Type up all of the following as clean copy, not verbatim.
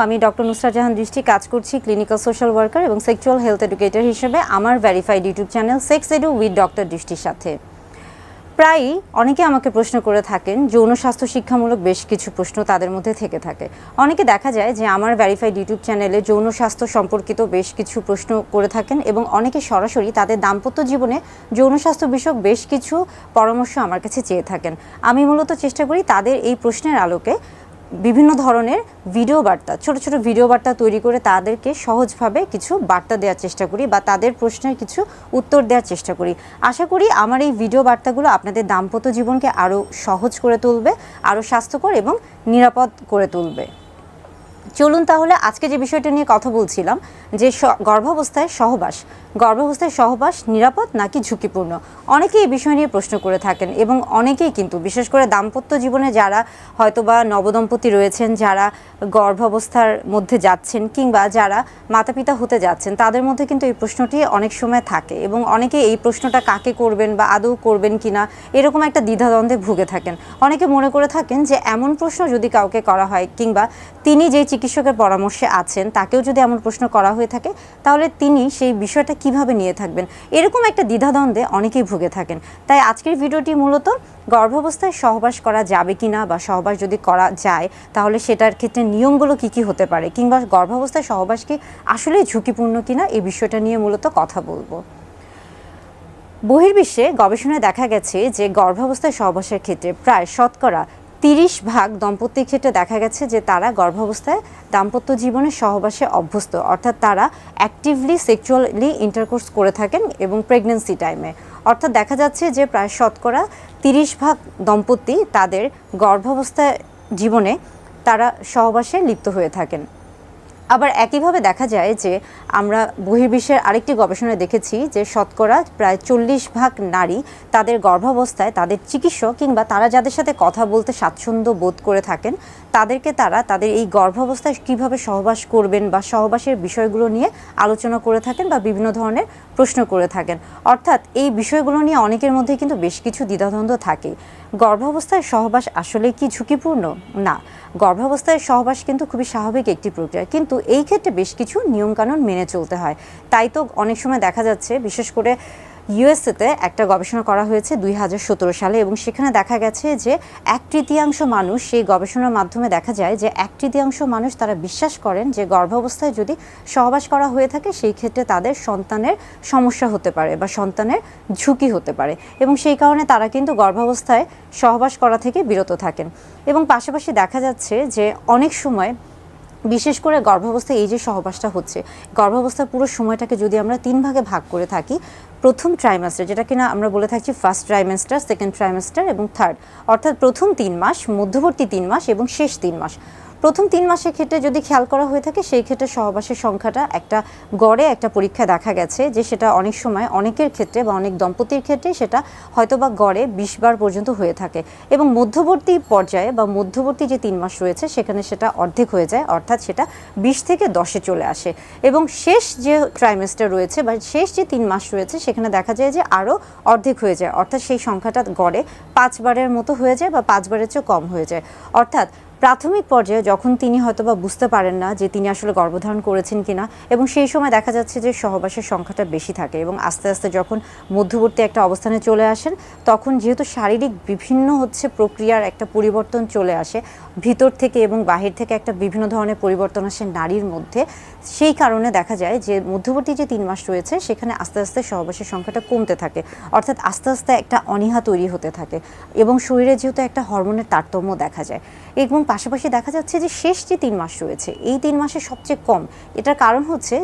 আমি ডক্টর নুসরাত জাহান দৃষ্টি কাজ করছি ক্লিনিক্যাল সোশ্যাল ওয়ার্কার এবং সেক্সুয়াল হেলথ এডুকেটর হিসেবে আমার verified YouTube channel sex edu with doctor দৃষ্টির সাথে। প্রায়ই অনেকে আমাকে প্রশ্ন করে থাকেন, যৌন স্বাস্থ্য শিক্ষামূলক বেশ কিছু প্রশ্ন তাদের মধ্যে থেকে থাকে। অনেকে দেখা যায় যে আমার ভেরিফাইড ইউটিউব চ্যানেলে যৌন স্বাস্থ্য সম্পর্কিত বেশ কিছু প্রশ্ন করে থাকেন এবং অনেকে সরাসরি তাদের দাম্পত্য জীবনে যৌন স্বাস্থ্য বিষয়ক বেশ কিছু পরামর্শ আমার কাছে চেয়ে থাকেন। আমি মূলত চেষ্টা করি তাদের এই প্রশ্নের আলোকে বিভিন্ন ধরনের ভিডিও বার্তা, ছোট ছোট ভিডিও বার্তা তৈরি করে তাদেরকে সহজভাবে কিছু বার্তা দেওয়ার চেষ্টা করি বা তাদের প্রশ্নের কিছু উত্তর দেওয়ার চেষ্টা করি। আশা করি আমার এই ভিডিও বার্তাগুলো আপনাদের দাম্পত্য জীবনকে আরও সহজ করে তুলবে, আরও স্বাস্থ্যকর এবং নিরাপদ করে তুলবে। চলুন তাহলে আজকে যে বিষয়টা নিয়ে কথা বলছিলাম, যে গর্ভাবস্থায় সহবাস নিরাপদ নাকি ঝুঁকিপূর্ণ। অনেকেই এই বিষয় নিয়ে প্রশ্ন করে থাকেন এবং অনেকেই কিন্তু বিশেষ করে দাম্পত্য জীবনে যারা হয়তোবা নবদম্পতি রয়েছেন, যারা গর্ভাবস্থার মধ্যে যাচ্ছেন কিংবা যারা মাতা পিতা হতে যাচ্ছেন, তাদের মধ্যে কিন্তু এই প্রশ্নটি অনেক সময় থাকে এবং অনেকে এই প্রশ্নটা কাকে করবেন বা আদৌ করবেন কিনা এরকম একটা দ্বিধাদ্বন্দ্বে ভুগে থাকেন। অনেকে মনে করে থাকেন যে এমন প্রশ্ন যদি কাউকে করা হয় কিংবা তিনি যে চিকিৎসকের পরামর্শে আছেন তাকেও যদি এমন প্রশ্ন করা হয়ে থাকে তাহলে তিনি সেই বিষয়টা কিভাবে নিয়ে থাকবেন, এরকম একটা দ্বিধাদ্বন্দ্বে অনেকেই ভুগে থাকেন। তাই আজকের ভিডিওটি মূলত গর্ভাবস্থায় সহবাস করা যাবে কিনা বা সহবাস যদি করা যায় তাহলে সেটার ক্ষেত্রে নিয়মগুলো কি হতে পারে কিংবা গর্ভাবস্থায় সহবাস কি আসলেই ঝুঁকিপূর্ণ কিনা এই বিষয়টা নিয়ে মূলত কথা বলবো। বহির্বিশ্বে গবেষণায় দেখা গেছে যে গর্ভাবস্থায় সহবাসের ক্ষেত্রে প্রায় শতকরা 30% দম্পতির ক্ষেত্রে দেখা গেছে যে তারা গর্ভাবস্থায় দাম্পত্য জীবনে সহবাসে অভ্যস্ত, অর্থাৎ তারা অ্যাক্টিভলি সেক্সুয়ালি ইন্টারকোর্স করে থাকেন এবং প্রেগন্যান্সি টাইমে। অর্থাৎ দেখা যাচ্ছে যে প্রায় শতকরা 30% দম্পতি তাদের গর্ভাবস্থায় জীবনে তারা সহবাসে লিপ্ত হয়ে থাকেন। আবার একইভাবে দেখা যায় যে আমরা বহির্বিশ্বের আরেকটি গবেষণায় দেখেছি যে শতকরা প্রায় 40% নারী তাদের গর্ভাবস্থায় তাদের চিকিৎসক কিংবা তারা যাদের সাথে কথা বলতে স্বাচ্ছন্দ্য বোধ করে থাকেন তাদেরকে তারা তাদের এই গর্ভাবস্থায় কীভাবে সহবাস করবেন বা সহবাসের বিষয়গুলো নিয়ে আলোচনা করে থাকেন বা বিভিন্ন ধরনের প্রশ্ন করে থাকেন। অর্থাৎ এই বিষয়গুলো নিয়ে অনেকের মধ্যে কিন্তু বেশ কিছু দ্বিধাদ্বন্দ্ব থাকে। গর্ভাবস্থায় সহবাস আসলে কি ঝুঁকিপূর্ণ? না, গর্ভাবস্থায় সহবাস কিন্তু খুবই স্বাভাবিক একটি প্রক্রিয়া, কিন্তু এই ক্ষেত্রে বেশ কিছু নিয়মকানুন মেনে চলতে হয়। তাই তো অনেক সময় দেখা যাচ্ছে, বিশেষ করে ইউএসএতে একটা গবেষণা করা হয়েছে 2017 সালে এবং সেখানে দেখা গেছে যে 1/3 মানুষ, সেই গবেষণার মাধ্যমে দেখা যায় যে 1/3 মানুষ তারা বিশ্বাস করেন যে গর্ভাবস্থায় যদি সহবাস করা হয়ে থাকে সেই ক্ষেত্রে তাদের সন্তানের সমস্যা হতে পারে বা সন্তানের ঝুঁকি হতে পারে এবং সেই কারণে তারা কিন্তু গর্ভাবস্থায় সহবাস করা থেকে বিরত থাকেন। এবং পাশাপাশি দেখা যাচ্ছে যে অনেক সময় বিশেষ করে গর্ভাবস্থায় এই যে সহবাসটা হচ্ছে, গর্ভাবস্থার পুরো সময়টাকে যদি আমরা 3 ভাগে ভাগ করে থাকি, প্রথম ট্রাইমাস্টার যেটা কিনা আমরা বলে থাকছি ফার্স্ট ট্রাইমাস্টার, সেকেন্ড ট্রাইমাস্টার এবং থার্ড, অর্থাৎ প্রথম 3 মাস, মধ্যবর্তী 3 মাস এবং শেষ 3 মাস। প্রথম 3 মাসের ক্ষেত্রে যদি খেয়াল করা হয়ে থাকে সেই ক্ষেত্রে সহবাসের সংখ্যাটা একটা গড়ে একটা পরীক্ষায় দেখা গেছে যে সেটা অনেক সময় অনেকের ক্ষেত্রে বা অনেক দম্পতির ক্ষেত্রে সেটা হয়তোবা গড়ে 20 বার পর্যন্ত হয়ে থাকে এবং মধ্যবর্তী পর্যায়ে বা মধ্যবর্তী যে 3 মাস রয়েছে সেখানে সেটা অর্ধেক হয়ে যায়, অর্থাৎ সেটা 20 থেকে 10-এ চলে আসে এবং শেষ যে ট্রাইমেস্টার রয়েছে বা শেষ যে 3 মাস রয়েছে সেখানে দেখা যায় যে আরও অর্ধেক হয়ে যায়, অর্থাৎ সেই সংখ্যাটা গড়ে 5 বারের মতো হয়ে যায় বা 5 বারের চেয়ে কম হয়ে যায়। অর্থাৎ প্রাথমিক পর্যায়ে যখন তিনি হয়তোবা বুঝতে পারেন না যে তিনি আসলে গর্ভধারণ করেছেন কিনা এবং সেই সময় দেখা যাচ্ছে যে সহবাসের সংখ্যাটা বেশি থাকে এবং আস্তে আস্তে যখন মধ্যবর্তী একটা অবস্থানে চলে আসেন তখন যেহেতু শারীরিক বিভিন্ন প্রক্রিয়ার একটা পরিবর্তন চলে আসে ভিতর থেকে এবং বাহির থেকে, একটা বিভিন্ন ধরনের পরিবর্তন আসে নারীর মধ্যে, সেই কারণে দেখা যায় যে মধ্যবর্তী যে 3 মাস রয়েছে সেখানে আস্তে আস্তে সহবাসের সংখ্যাটা কমতে থাকে, অর্থাৎ আস্তে আস্তে একটা অনীহা তৈরি হতে থাকে এবং শরীরে যেহেতু একটা হরমোনের তারতম্য দেখা যায়। এবং পাশাপাশি দেখা যাচ্ছে যে শেষ যে 3 মাস রয়েছে এই 3 মাসে সবচেয়ে কম, এটার কারণ হচ্ছে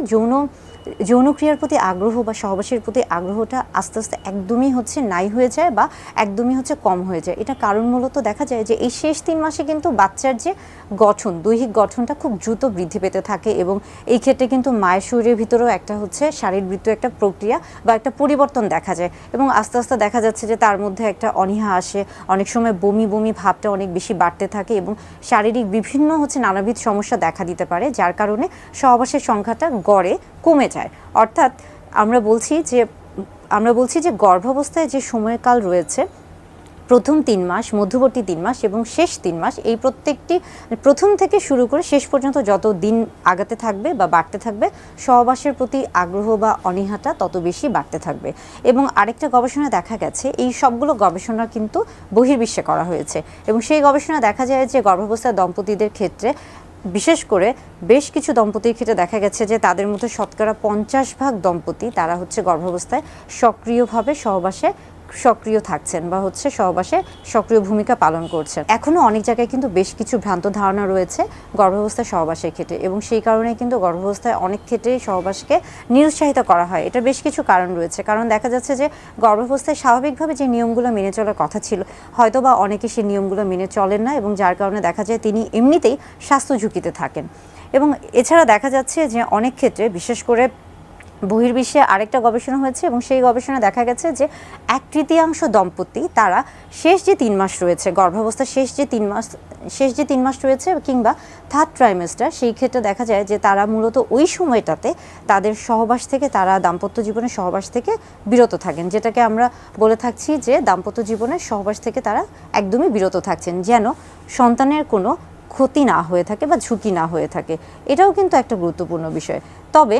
যৌনক্রিয়ার প্রতি আগ্রহ বা সহবাসের প্রতি আগ্রহটা আস্তে আস্তে একদমই নাই হয়ে যায় বা একদমই কম হয়ে যায়। এটা কারণ মূলত দেখা যায় যে এই শেষ 3 মাসে কিন্তু বাচ্চার যে গঠন, দৈহিক গঠনটা খুব দ্রুত বৃদ্ধি পেতে থাকে এবং এই ক্ষেত্রে কিন্তু মায়ের শরীরের ভিতরেও একটা শারীরবৃত্ত একটা প্রক্রিয়া বা একটা পরিবর্তন দেখা যায় এবং আস্তে আস্তে দেখা যাচ্ছে যে তার মধ্যে একটা অনীহা আসে, অনেক সময় বমি বমি ভাবটা অনেক বেশি বাড়তে থাকে এবং শারীরিক বিভিন্ন নানাবিধ সমস্যা দেখা দিতে পারে, যার কারণে সহবাসের সংখ্যাটা গড়ে কমে যায়। অর্থাৎ আমরা বলছি যে গর্ভাবস্থায় যে সময়কাল রয়েছে প্রথম 3 মাস, মধ্যবর্তী 3 মাস এবং শেষ 3 মাস, এই প্রত্যেকটি প্রথম থেকে শুরু করে শেষ পর্যন্ত যত দিন আগাতে থাকবে বা বাড়তে থাকবে, সহবাসের প্রতি আগ্রহ বা অনীহাটা তত বেশি বাড়তে থাকবে। এবং আরেকটা গবেষণায় দেখা গেছে, এই সবগুলো গবেষণা কিন্তু বহির্বিশ্বে করা হয়েছে, এবং সেই গবেষণা দেখা যায় যে গর্ভাবস্থায় দম্পতিদের ক্ষেত্রে, বিশেষ করে বেশ কিছু দম্পতির ক্ষেত্রে দেখা গেছে যে তাদের মধ্যে শতকরা 50% দম্পতি তারা হচ্ছে গর্ভাবস্থায় সক্রিয়ভাবে সহবাসে সক্রিয় থাকছেন বা হচ্ছে সহবাসে সক্রিয় ভূমিকা পালন করছেন। এখনও অনেক জায়গায় কিন্তু বেশ কিছু ভ্রান্ত ধারণা রয়েছে গর্ভাবস্থায় সহবাসের ক্ষেত্রে, এবং সেই কারণে কিন্তু গর্ভাবস্থায় অনেক ক্ষেত্রেই সহবাসকে নিরুৎসাহিত করা হয়। এটা বেশ কিছু কারণ রয়েছে, কারণ দেখা যাচ্ছে যে গর্ভাবস্থায় স্বাভাবিকভাবে যে নিয়মগুলো মেনে চলার কথা ছিল, হয়তো বা অনেকে সেই নিয়মগুলো মেনে চলেন না, এবং যার কারণে দেখা যায় তিনি এমনিতেই স্বাস্থ্য ঝুঁকিতে থাকেন। এবং এছাড়া দেখা যাচ্ছে যে অনেক ক্ষেত্রে, বিশেষ করে বহির্বিশ্বে আরেকটা গবেষণা হয়েছে, এবং সেই গবেষণা দেখা গেছে যে 1/3 দম্পতি তারা শেষ যে 3 মাস রয়েছে, গর্ভাবস্থার শেষ যে 3 মাস রয়েছে কিংবা থার্ড ট্রাইমেস্টার, সেই ক্ষেত্রে দেখা যায় যে তারা মূলত ওই সময়টাতে তাদের সহবাস থেকে, তারা দাম্পত্য জীবনের সহবাস থেকে বিরত থাকেন, যেটাকে আমরা বলে থাকছি যে দাম্পত্য জীবনের সহবাস থেকে তারা একদমই বিরত থাকছেন, যেন সন্তানের কোনো ক্ষতি না হয়ে থাকে বা ঝুঁকি না হয়ে থাকে। এটাও কিন্তু একটা গুরুত্বপূর্ণ বিষয়। তবে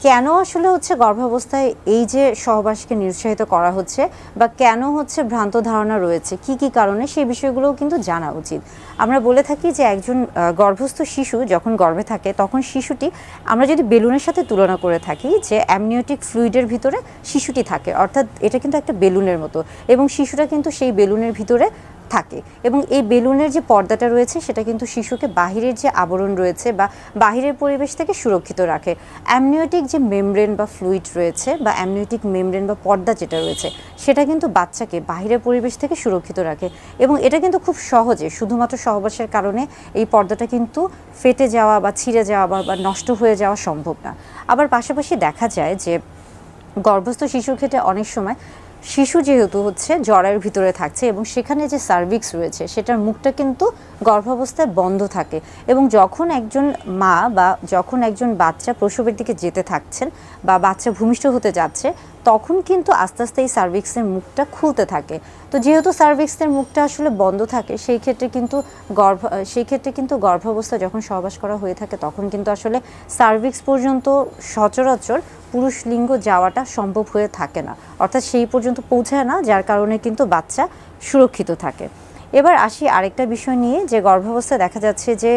কেন আসলে হচ্ছে গর্ভাবস্থায় এই যে সহবাসকে নিরুৎসাহিত করা হচ্ছে, বা কেন হচ্ছে ভ্রান্ত ধারণা রয়েছে, কি কি কারণে, সেই বিষয়গুলোও কিন্তু জানা উচিত। আমরা বলে থাকি যে একজন গর্ভস্থ শিশু যখন গর্ভে থাকে, তখন শিশুটি, আমরা যদি বেলুনের সাথে তুলনা করে থাকি, যে অ্যামনিওটিক ফ্লুইডের ভিতরে শিশুটি থাকে, অর্থাৎ এটা কিন্তু একটা বেলুনের মতো, এবং শিশুটা কিন্তু সেই বেলুনের ভিতরে থাকে, এবং এই বেলুনের যে পর্দাটা রয়েছে সেটা কিন্তু শিশুকে বাহিরের যে আবরণ রয়েছে বা বাহিরের পরিবেশ থেকে সুরক্ষিত রাখে। অ্যামনিওটিক যে মেমব্রেন বা ফ্লুইড রয়েছে, বা অ্যামনিওটিক মেমব্রেন বা পর্দা যেটা রয়েছে, সেটা কিন্তু বাচ্চাকে বাহিরের পরিবেশ থেকে সুরক্ষিত রাখে, এবং এটা কিন্তু খুব সহজে, শুধুমাত্র সহবাসের কারণে এই পর্দাটা কিন্তু ফেটে যাওয়া বা ছিঁড়ে যাওয়া বা নষ্ট হয়ে যাওয়া সম্ভব না। আবার পাশাপাশি দেখা যায় যে গর্ভস্থ শিশুর ক্ষেত্রে অনেক সময় শিশু যেহেতু হচ্ছে জরায়ুর ভিতরে থাকছে, এবং সেখানে যে সার্ভিক্স রয়েছে সেটার মুখটা কিন্তু গর্ভাবস্থায় বন্ধ থাকে, এবং যখন একজন মা বা যখন একজন বাচ্চা প্রসবের দিকে যেতে থাকছেন বা বাচ্চা ভূমিষ্ঠ হতে যাচ্ছে, তখন কিন্তু আস্তে আস্তে এই সার্ভিক্সের মুখটা খুলতে থাকে। তো যেহেতু সার্ভিক্সের মুখটা আসলে বন্ধ থাকে, সেই ক্ষেত্রে কিন্তু গর্ভাবস্থা যখন সহবাস করা হয়ে থাকে, তখন কিন্তু আসলে সার্ভিক্স পর্যন্ত সচরাচর পুরুষ লিঙ্গ যাওয়াটা সম্ভব হয়ে থাকে না, অর্থাৎ সেই পর্যন্ত পৌঁছায় না, যার কারণে কিন্তু বাচ্চা সুরক্ষিত থাকে। এবার আসি আরেকটা বিষয় নিয়ে, যে গর্ভাবস্থায় দেখা যাচ্ছে যে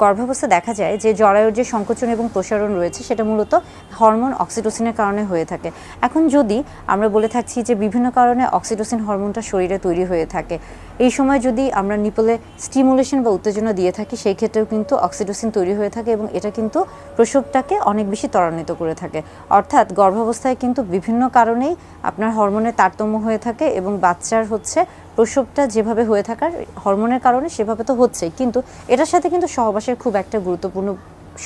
গর্ভাবস্থায় দেখা যায় যে জরায়ুর যে সংকোচন এবং প্রসারণ রয়েছে, সেটা মূলত হরমোন অক্সিটোসিনের কারণে হয়ে থাকে। এখন যদি আমরা বলে থাকছি যে বিভিন্ন কারণে অক্সিটোসিন হরমোনটা শরীরে তৈরি হয়ে থাকে, এই সময় যদি আমরা নিপলে স্টিমুলেশন বা উত্তেজনা দিয়ে থাকি, সেই ক্ষেত্রেও কিন্তু অক্সিটোসিন তৈরি হয়ে থাকে, এবং এটা কিন্তু প্রসবটাকে অনেক বেশি ত্বরান্বিত করে থাকে। অর্থাৎ গর্ভাবস্থায় কিন্তু বিভিন্ন কারণেই আপনার হরমোনের তারতম্য হয়ে থাকে, এবং বাচ্চার হচ্ছে প্রসবটা যেভাবে হয়ে থাকার হরমোনের কারণে সেভাবে তো হচ্ছেই, কিন্তু এটার সাথে কিন্তু সহবাসের খুব একটা গুরুত্বপূর্ণ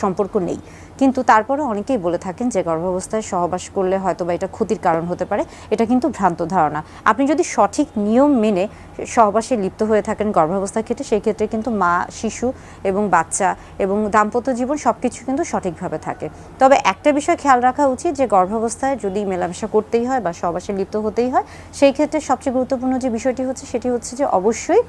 সম্পর্ক নেই। কিন্তু তারপরে অনেকেই বলে থাকেন যে গর্ভাবস্থায় সহবাস করলে হয়তো বা এটা ক্ষতির কারণ হতে পারে। এটা কিন্তু ভ্রান্ত ধারণা। আপনি যদি সঠিক নিয়ম মেনে সহবাসে লিপ্ত হয়ে থাকেন গর্ভাবস্থার ক্ষেত্রে, সেই ক্ষেত্রে কিন্তু মা, শিশু এবং বাচ্চা এবং দাম্পত্য জীবন সব কিছু কিন্তু সঠিকভাবে থাকে। তবে একটা বিষয় খেয়াল রাখা উচিত, যে গর্ভাবস্থায় যদি মেলামেশা করতেই হয় বা সহবাসে লিপ্ত হতেই হয়, সেই ক্ষেত্রে সবচেয়ে গুরুত্বপূর্ণ যে বিষয়টি হচ্ছে, সেটি হচ্ছে যে অবশ্যই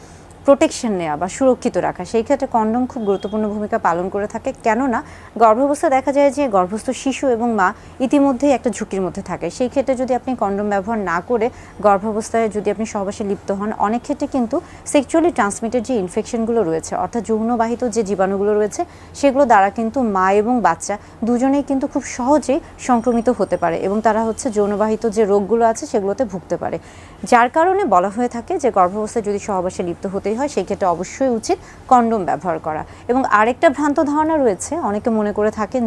প্রোটেকশন নেওয়া বা সুরক্ষিত রাখা। সেই ক্ষেত্রে কন্ডম খুব গুরুত্বপূর্ণ ভূমিকা পালন করে থাকে, কেননা গর্ভাবস্থায় দেখা যায় যে গর্ভস্থ শিশু এবং মা ইতিমধ্যেই একটা ঝুঁকির মধ্যে থাকে। সেই ক্ষেত্রে যদি আপনি কন্ডম ব্যবহার না করে গর্ভাবস্থায় যদি আপনি সহবাসে লিপ্ত হন, অনেক ক্ষেত্রে কিন্তু সেক্সুয়ালি ট্রান্সমিটেড যে ইনফেকশনগুলো রয়েছে, অর্থাৎ যৌনবাহিত যে জীবাণুগুলো রয়েছে, সেগুলো দ্বারা কিন্তু মা এবং বাচ্চা দুজনেই কিন্তু খুব সহজেই সংক্রমিত হতে পারে, এবং তারা হচ্ছে যৌনবাহিত যে রোগগুলো আছে সেগুলোতে ভুগতে পারে। যার কারণে বলা হয়ে থাকে যে গর্ভাবস্থায় যদি সহবাসে লিপ্ত হতেই হয়, সেই ক্ষেত্রে অবশ্যই উচিত কন্ডম ব্যবহার করা। এবং আরেকটা ভ্রান্ত ধারণা রয়েছে, অনেকে মনে করে থাকেন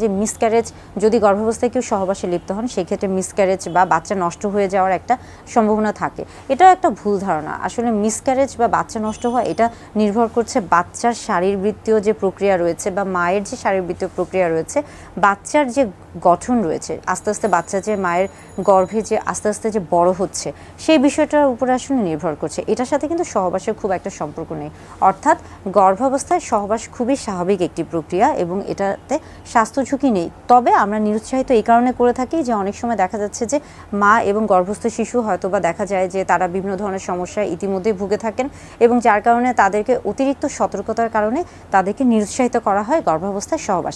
যে মিসক্যারেজ, যদি গর্ভাবস্থায় কেউ সহবাসে লিপ্ত হন, সেই ক্ষেত্রে মিসক্যারেজ বা বাচ্চা নষ্ট হয়ে যাওয়ার একটা সম্ভাবনা থাকে। এটাও একটা ভুল ধারণা। আসলে মিসক্যারেজ বা বাচ্চা নষ্ট হওয়া, এটা নির্ভর করছে বাচ্চার শারীরবৃত্তীয় যে প্রক্রিয়া রয়েছে বা মায়ের যে শারীরবৃত্তীয় প্রক্রিয়া রয়েছে, বাচ্চার যে গঠন রয়েছে, আস্তে আস্তে বাচ্চা যে মায়ের গর্ভে যে আস্তে আস্তে যে বড় হচ্ছে, সেই বিষয়টার উপরে আসলে নির্ভর করছে। এটার সাথে কিন্তু সহবাসের খুব একটা সম্পর্ক নেই। অর্থাৎ গর্ভাবস্থায় সহবাস খুবই স্বাভাবিক একটি প্রক্রিয়া, প্রক্রিয়া এবং এটাতে স্বাস্থ্য ঝুঁকি নেই। তবে আমরা নিরুৎসাহিত এই কারণে করে থাকি যে অনেক সময় দেখা যাচ্ছে যে মা এবং গর্ভস্থ শিশু হয়তোবা দেখা যায় যে তারা বিভিন্ন ধরনের সমস্যায় ইতিমধ্যেই ভুগে থাকেন এবং যার কারণে তাদেরকে অতিরিক্ত সতর্কতার কারণে তাদেরকে নিরুৎসাহিত করা হয় গর্ভাবস্থায় সহবাসে।